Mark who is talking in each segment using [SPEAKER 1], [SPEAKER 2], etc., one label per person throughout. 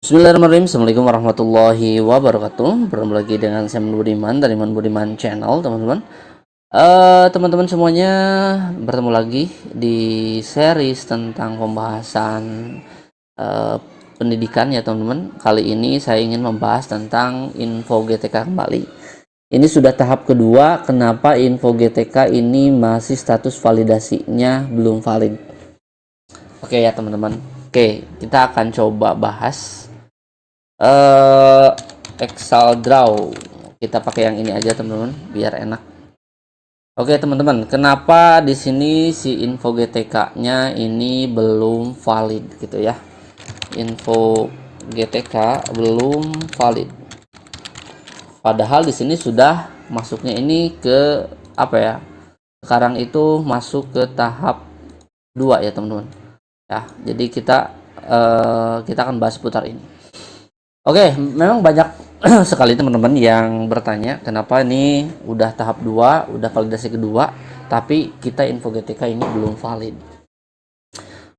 [SPEAKER 1] Bismillahirrahmanirrahim. Assalamualaikum warahmatullahi wabarakatuh. Bertemu lagi dengan saya Budiman dari Budiman Channel, teman-teman. Teman-teman semuanya, bertemu lagi di series tentang pembahasan eh, pendidikan ya, teman-teman. Kali ini saya ingin membahas tentang info GTK kembali. Ini sudah tahap kedua. Kenapa info GTK ini masih status validasinya belum valid? Oke ya, teman-teman. Oke, kita akan coba bahas eh Excel Draw. Kita pakai yang ini aja, teman-teman, biar enak. Oke, teman-teman, kenapa di sini si info GTK-nya ini belum valid gitu ya? Info GTK belum valid. Padahal di sini sudah masuknya ini ke apa ya? Sekarang itu masuk ke tahap 2 ya, teman-teman. Ya, jadi kita akan bahas seputar ini. Oke, memang banyak sekali teman-teman yang bertanya kenapa ini udah tahap 2, udah validasi kedua, tapi kita info GTK ini belum valid.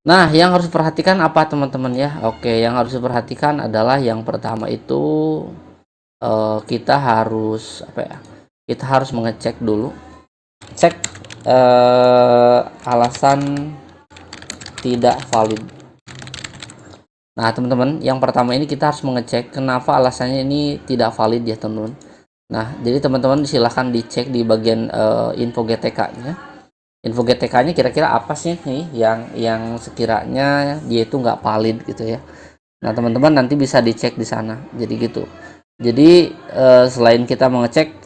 [SPEAKER 1] Nah, yang harus diperhatikan apa teman-teman ya? Oke, yang harus diperhatikan adalah yang pertama itu kita harus apa ya? Kita harus mengecek dulu, cek alasan tidak valid. Nah, teman-teman, yang pertama ini kita harus mengecek kenapa alasannya ini tidak valid ya, teman-teman. Nah, jadi teman-teman silahkan dicek di bagian info GTK-nya. Info GTK-nya kira-kira apa sih nih yang sekiranya dia itu nggak valid gitu ya. Nah, teman-teman nanti bisa dicek di sana. Jadi gitu. Jadi selain kita mengecek,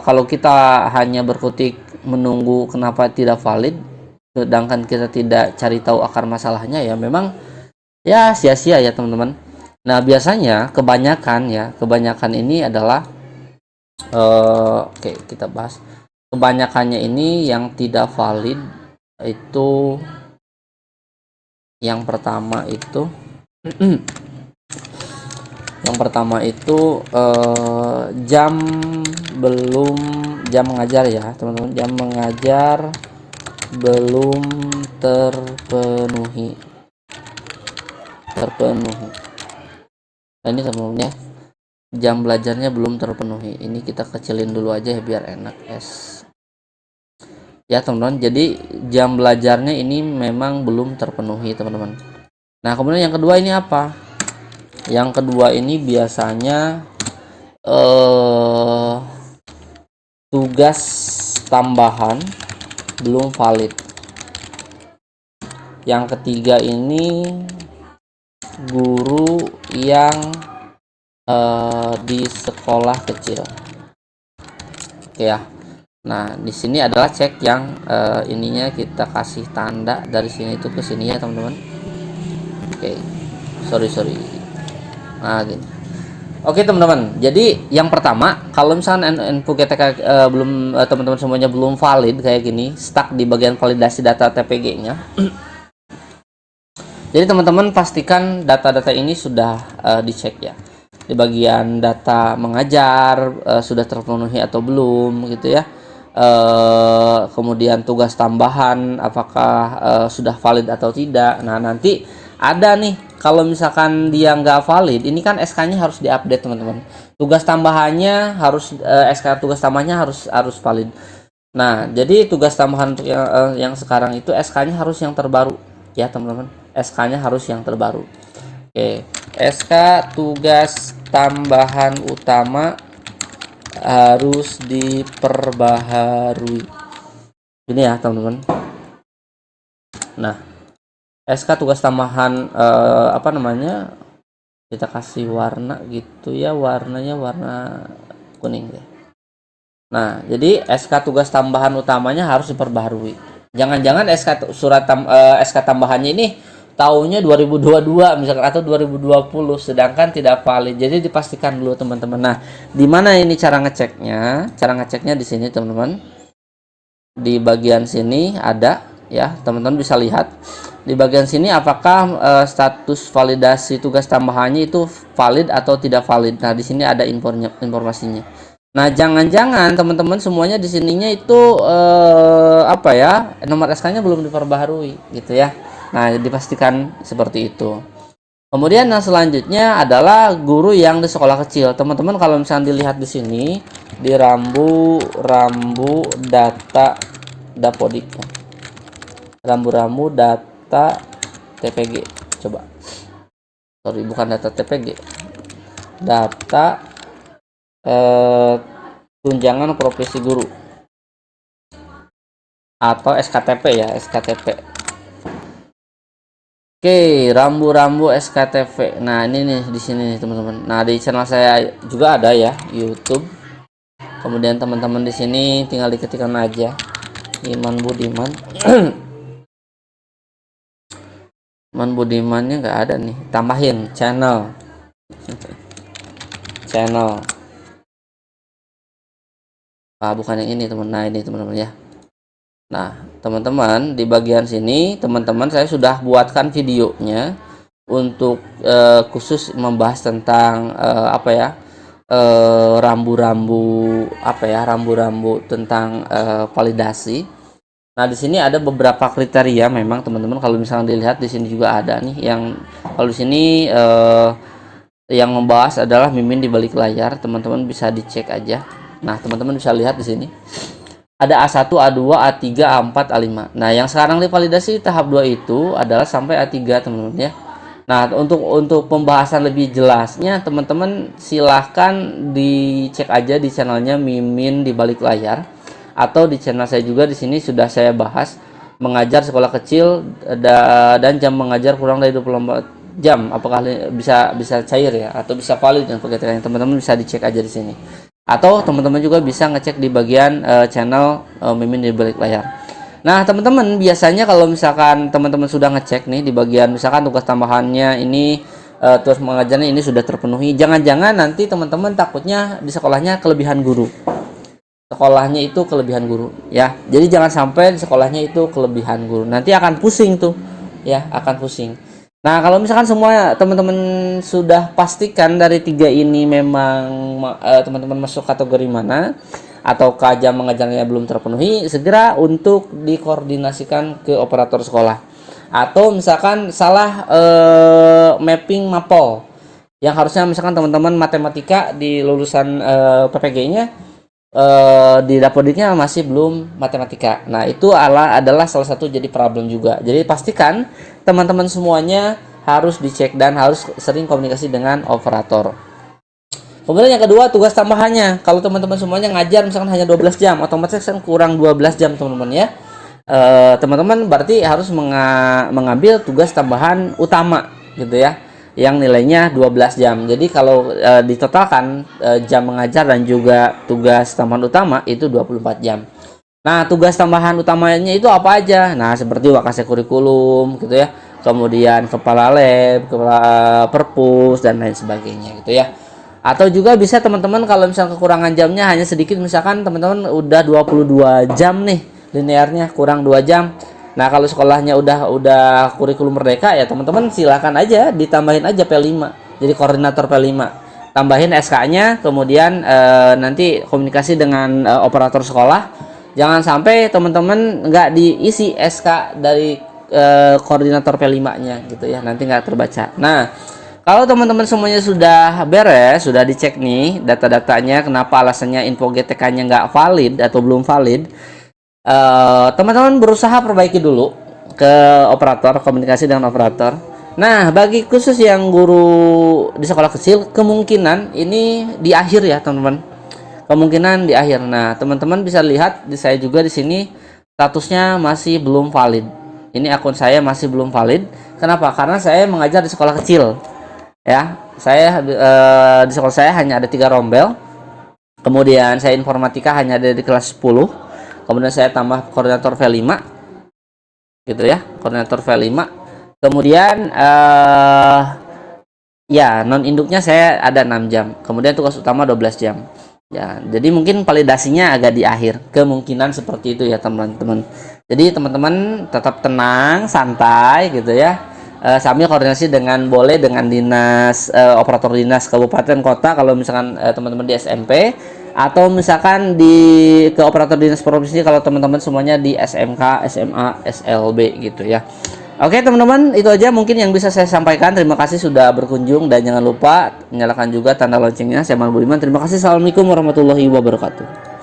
[SPEAKER 1] kalau kita hanya berkutik menunggu kenapa tidak valid, sedangkan kita tidak cari tahu akar masalahnya, ya memang ya sia-sia ya, teman-teman. Nah, biasanya kebanyakan ini adalah oke, kita bahas kebanyakannya ini yang tidak valid itu. Yang pertama itu yang pertama itu jam mengajar ya, teman-teman. Jam mengajar belum terpenuhi. Nah, ini teman-teman ya, jam belajarnya belum terpenuhi. Ini kita kecilin dulu aja ya biar enak ya, teman-teman. Jadi jam belajarnya ini memang belum terpenuhi, teman-teman. Nah, kemudian yang kedua ini apa? Yang kedua ini biasanya tugas tambahan belum valid. Yang ketiga ini guru yang di sekolah kecil. Oke ya. Nah, di sini adalah cek yang ininya kita kasih tanda dari sini itu ke sini ya, teman-teman. Oke. Sorry. Nah, gini. Oke, teman-teman. Jadi yang pertama, kalau misalkan info GTK belum teman-teman semuanya belum valid kayak gini, stuck di bagian validasi data TPG-nya. Jadi teman-teman pastikan data-data ini sudah dicek ya. Di bagian data mengajar sudah terpenuhi atau belum gitu ya. Kemudian tugas tambahan apakah sudah valid atau tidak. Nah, nanti ada nih, kalau misalkan dia nggak valid, ini kan SK-nya harus diupdate, teman-teman. Tugas tambahannya harus SK tugas tambahannya harus valid. Nah, jadi tugas tambahan untuk yang sekarang itu SK-nya harus yang terbaru ya, teman-teman. SK-nya harus yang terbaru. Oke, SK tugas tambahan utama harus diperbaharui. Ini ya, teman-teman. Nah, SK tugas tambahan apa namanya? Kita kasih warna gitu ya, warnanya warna kuning deh. Nah, jadi SK tugas tambahan utamanya harus diperbaharui. Jangan-jangan SK tambahannya ini tahunnya 2022 misalkan atau 2020 sedangkan tidak valid. Jadi dipastikan dulu, teman-teman. Nah, di mana ini cara ngeceknya? Cara ngeceknya di sini, teman-teman. Di bagian sini ada ya, teman-teman bisa lihat. Di bagian sini apakah status validasi tugas tambahannya itu valid atau tidak valid. Nah, di sini ada informasinya. Nah, jangan-jangan teman-teman semuanya di sininya itu apa ya? Nomor SK-nya belum diperbaharui gitu ya. Nah, dipastikan seperti itu. Kemudian yang selanjutnya adalah guru yang di sekolah kecil. Teman-teman kalau misalnya dilihat di sini di rambu-rambu data Dapodik. Rambu-rambu data TPG. Coba. Sorry, bukan data TPG. Data tunjangan profesi guru atau SKTP ya, SKTP. Oke, rambu-rambu SKTP. Nah, ini nih di sini nih, teman-teman. Nah, di channel saya juga ada ya, YouTube. Kemudian teman-teman di sini tinggal diketikkan aja Iman Budiman. Iman Budimannya nggak ada nih. Tambahin channel. Channel. Ah, bukan yang ini, teman. Nah, ini teman-teman ya. Nah, teman-teman di bagian sini teman-teman saya sudah buatkan videonya untuk khusus membahas tentang apa ya, rambu-rambu apa ya, rambu-rambu tentang validasi. Nah, di sini ada beberapa kriteria memang teman-teman, kalau misalnya dilihat di sini juga ada nih yang kalau di sini yang membahas adalah mimin di balik layar, teman-teman bisa dicek aja. Nah, teman-teman bisa lihat di sini ada A1, A2, A3, A4, A5. Nah, yang sekarang divalidasi tahap 2 itu adalah sampai A3, teman-teman ya. Nah, untuk pembahasan lebih jelasnya, teman-teman silahkan dicek aja di channelnya Mimin di Balik Layar, atau di channel saya juga. Di sini sudah saya bahas mengajar sekolah kecil dan jam mengajar kurang dari 24 jam. Apakah bisa cair ya, atau bisa valid dan pegawai. Teman-teman bisa dicek aja di sini. Atau teman-teman juga bisa ngecek di bagian channel Mimin di Balik Layar. Nah, teman-teman biasanya kalau misalkan teman-teman sudah ngecek nih di bagian misalkan tugas tambahannya ini terus mengajarnya ini sudah terpenuhi, jangan-jangan nanti teman-teman takutnya di sekolahnya kelebihan guru. Sekolahnya itu kelebihan guru ya. Jadi jangan sampai di sekolahnya itu kelebihan guru. Nanti akan pusing tuh ya, akan pusing. Nah, kalau misalkan semua teman-teman sudah pastikan dari 3 ini memang teman-teman masuk kategori mana, atau jam mengajarnya belum terpenuhi, segera untuk dikoordinasikan ke operator sekolah. Atau misalkan salah mapping mapol, yang harusnya misalkan teman-teman matematika di lulusan PPG-nya di Dapodiknya masih belum matematika. Nah, itu adalah salah satu jadi problem juga. Jadi pastikan teman-teman semuanya harus dicek dan harus sering komunikasi dengan operator. Kemudian yang kedua, tugas tambahannya. Kalau teman-teman semuanya ngajar misalkan hanya 12 jam, otomatis kan kurang 12 jam teman-teman ya. Teman-teman berarti harus mengambil tugas tambahan utama gitu ya, yang nilainya 12 jam. Jadi kalau ditotalkan jam mengajar dan juga tugas tambahan utama itu 24 jam. Nah, tugas tambahan utamanya itu apa aja? Nah, seperti wakase kurikulum gitu ya. Kemudian kepala lab, kepala perpus dan lain sebagainya gitu ya. Atau juga bisa teman-teman kalau misalnya kekurangan jamnya hanya sedikit, misalkan teman-teman udah 22 jam nih linearnya, kurang 2 jam. Nah, kalau sekolahnya udah kurikulum merdeka ya teman-teman silakan aja ditambahin aja P5. Jadi koordinator P5. Tambahin SK-nya, kemudian nanti komunikasi dengan operator sekolah. Jangan sampai teman-teman nggak diisi SK dari koordinator P5-nya gitu ya. Nanti nggak terbaca. Nah, kalau teman-teman semuanya sudah beres, sudah dicek nih data-datanya, kenapa alasannya info GTK-nya nggak valid atau belum valid, teman-teman berusaha perbaiki dulu ke operator, komunikasi dengan operator. Nah, bagi khusus yang guru di sekolah kecil, kemungkinan ini di akhir ya teman-teman, kemungkinan di akhir. Nah, teman-teman bisa lihat di saya juga di sini statusnya masih belum valid. Ini akun saya masih belum valid. Kenapa? Karena saya mengajar di sekolah kecil ya. Saya di sekolah saya hanya ada 3 rombel. Kemudian saya informatika hanya ada di kelas 10. Kemudian saya tambah koordinator V5 gitu ya, koordinator V5. Kemudian ya non induknya saya ada 6 jam. Kemudian tugas utama 12 jam ya. Jadi mungkin validasinya agak di akhir, kemungkinan seperti itu ya teman-teman. Jadi teman-teman tetap tenang, santai gitu ya, sambil koordinasi dengan dinas operator dinas kabupaten kota kalau misalkan teman-teman di SMP, atau misalkan ke operator dinas provinsi kalau teman-teman semuanya di SMK, SMA, SLB gitu ya. Oke teman-teman, itu aja mungkin yang bisa saya sampaikan. Terima kasih sudah berkunjung dan jangan lupa nyalakan juga tanda loncengnya. Saya Mal Budiman. Terima kasih. Assalamualaikum warahmatullahi wabarakatuh.